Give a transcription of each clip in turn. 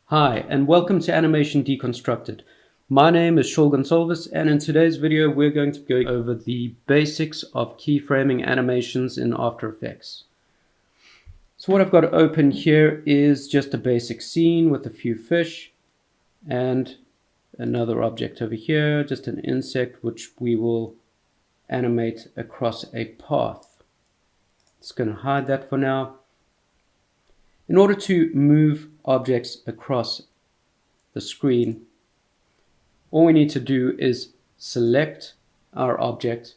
Hi, and welcome to Animation Deconstructed. My name is Shaul, and in today's video we're going to go over the basics of keyframing animations in After Effects. So what I've got open here is just a basic scene with a few fish and another object over here, just an insect which we will animate across a path. Just going to hide that for now. In order to move objects across the screen, all we need to do is select our object,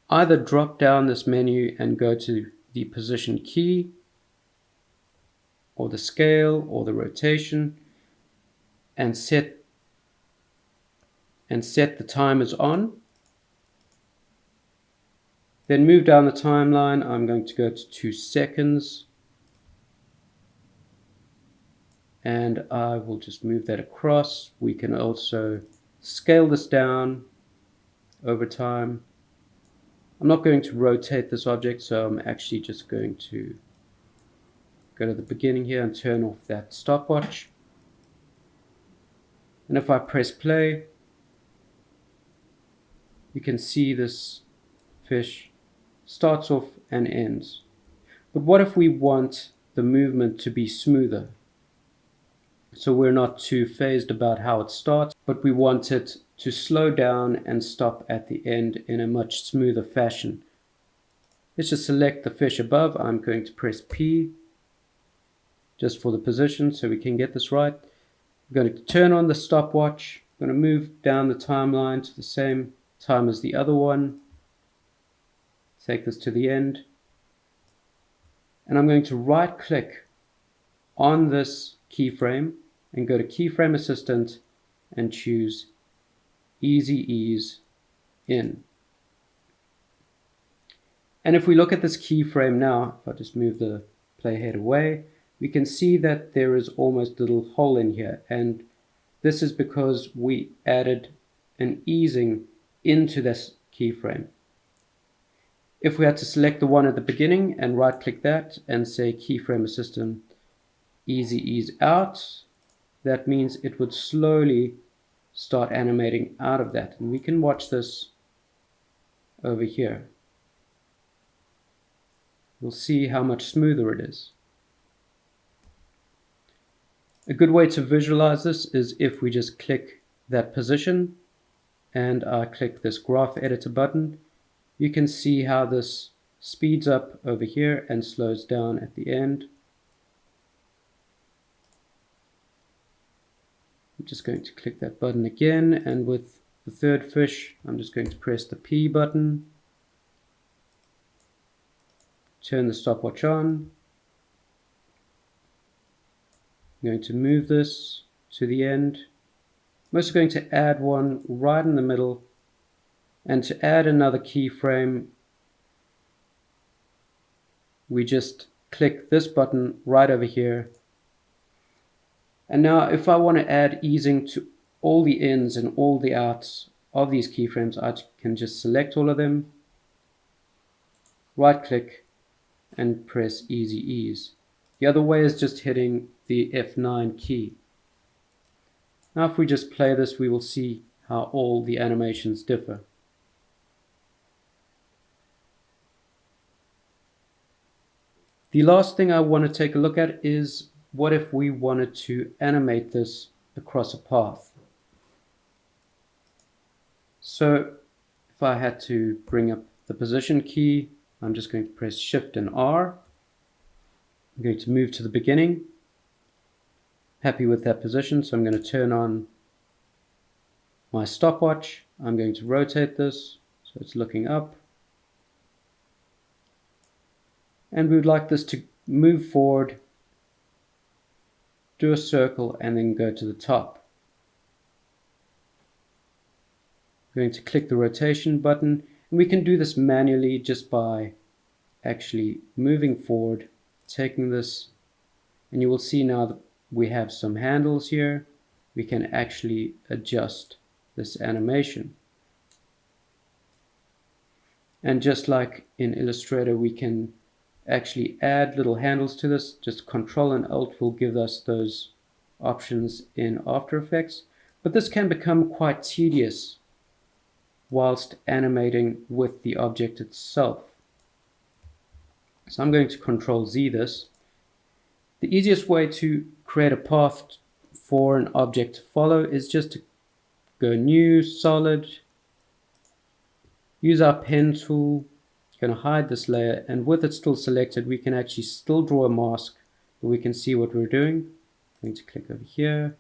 either drop down this menu and go to the position key, or the scale, or the rotation, and set the timers on. Then move down the timeline. I'm going to go to 2 seconds. And I will just move that across. We can also scale this down over time. I'm not going to rotate this object, so I'm actually just going to go to the beginning here and turn off that stopwatch. And if I press play, you can see this fish starts off and ends. But what if we want the movement to be smoother? So we're not too phased about how it starts, but we want it to slow down and stop at the end in a much smoother fashion. Let's just select the fish above. I'm going to press P just for the position so we can get this right. I'm going to turn on the stopwatch. I'm going to move down the timeline to the same time as the other one. Take this to the end. And I'm going to right click on this keyframe and go to Keyframe Assistant and choose Easy Ease In. And if we look at this keyframe now, if I just move the playhead away, we can see that there is almost a little hole in here, and this is because we added an easing into this keyframe. If we had to select the one at the beginning and right click that and say Keyframe Assistant Easy Ease Out, that means it would slowly start animating out of that. And we can watch this over here. You'll see how much smoother it is. A good way to visualize this is if we just click that position and I click this graph editor button, you can see how this speeds up over here and slows down at the end. I'm just going to click that button again, and with the third fish, I'm just going to press the P button, turn the stopwatch on. I'm going to move this to the end. I'm also going to add one right in the middle, and to add another keyframe, we just click this button right over here. And now if I want to add easing to all the ins and all the outs of these keyframes, I can just select all of them, right click and press Easy Ease. The other way is just hitting the F9 key. Now if we just play this, we will see how all the animations differ. The last thing I want to take a look at is what if we wanted to animate this across a path. So if I had to bring up the position key, I'm just going to press Shift and R. I'm going to move to the beginning. Happy with that position, so I'm going to turn on my stopwatch. I'm going to rotate this so it's looking up. And we would like this to move forward, do a circle, and then go to the top. I'm going to click the rotation button, and we can do this manually just by actually moving forward, taking this, and you will see now that we have some handles here. We can actually adjust this animation. And just like in Illustrator, we can actually add little handles to this. Just Control and Alt will give us those options in After Effects, but this can become quite tedious whilst animating with the object itself. So I'm going to Control Z this. The easiest way to create a path for an object to follow is just to go New, Solid, use our pen tool, going to hide this layer, and with it still selected we can actually still draw a mask, but we can see what we're doing. I'm going to click over here,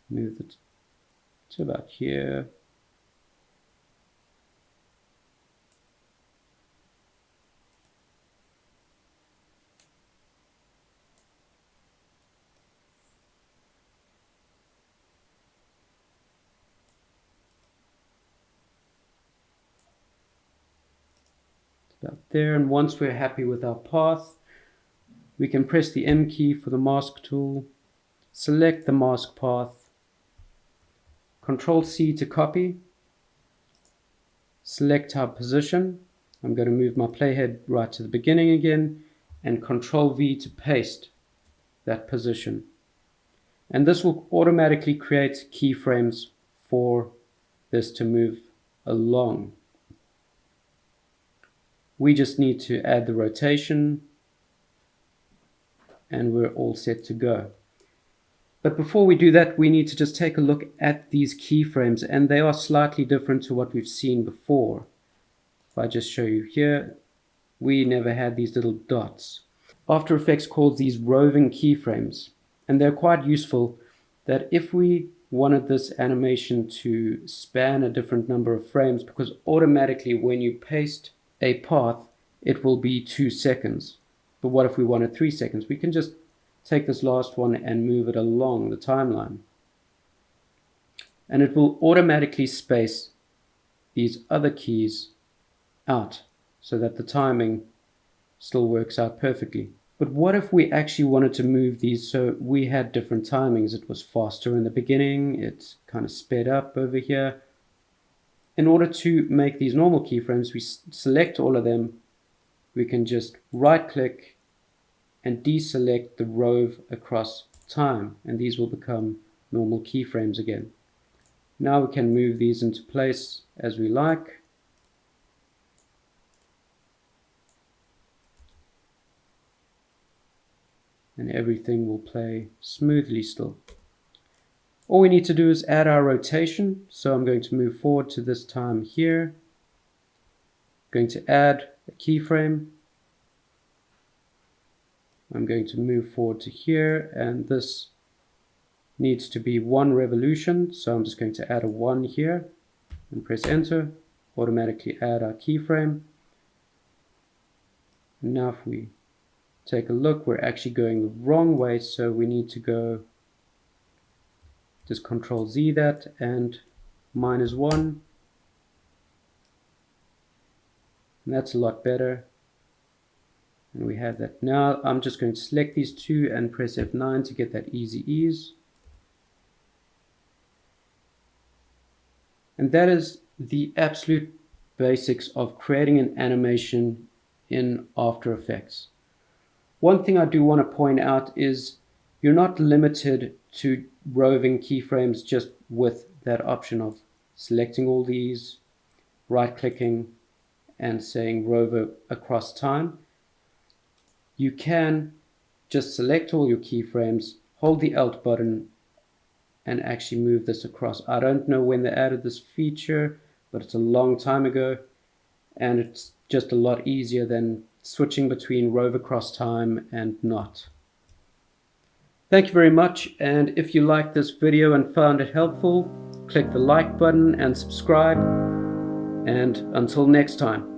move it to about here. About there, and once we're happy with our path, we can press the M key for the mask tool, select the mask path, Control C to copy, select our position. I'm going to move my playhead right to the beginning again, and Control V to paste that position. And this will automatically create keyframes for this to move along. We just need to add the rotation, and we're all set to go. But before we do that, we need to just take a look at these keyframes, and they are slightly different to what we've seen before. If I just show you here, we never had these little dots. After Effects calls these roving keyframes, and they're quite useful that if we wanted this animation to span a different number of frames, because automatically when you paste a path, it will be 2 seconds. But what if we wanted 3 seconds? We can just take this last one and move it along the timeline. And it will automatically space these other keys out so that the timing still works out perfectly. But what if we actually wanted to move these so we had different timings? It was faster in the beginning, it kind of sped up over here. In order to make these normal keyframes, we select all of them. We can just right click and deselect the rove across time, and these will become normal keyframes again. Now we can move these into place as we like. And everything will play smoothly still. All we need to do is add our rotation. So I'm going to move forward to this time here. I'm going to add a keyframe. I'm going to move forward to here, and this needs to be 1 revolution. So I'm just going to add a 1 here and press enter. Automatically add our keyframe. And now if we take a look, we're actually going the wrong way, so we need to go just Control Z that and -1, and that's a lot better. And we have that. Now I'm just going to select these two and press F9 to get that easy ease. And that is the absolute basics of creating an animation in After Effects. One thing I do want to point out is you're not limited to roving keyframes just with that option of selecting all these, right-clicking, and saying rove across time. You can just select all your keyframes, hold the Alt button, and actually move this across. I don't know when they added this feature, but it's a long time ago, and it's just a lot easier than switching between rove across time and not. Thank you very much, and if you liked this video and found it helpful, click the like button and subscribe, and until next time.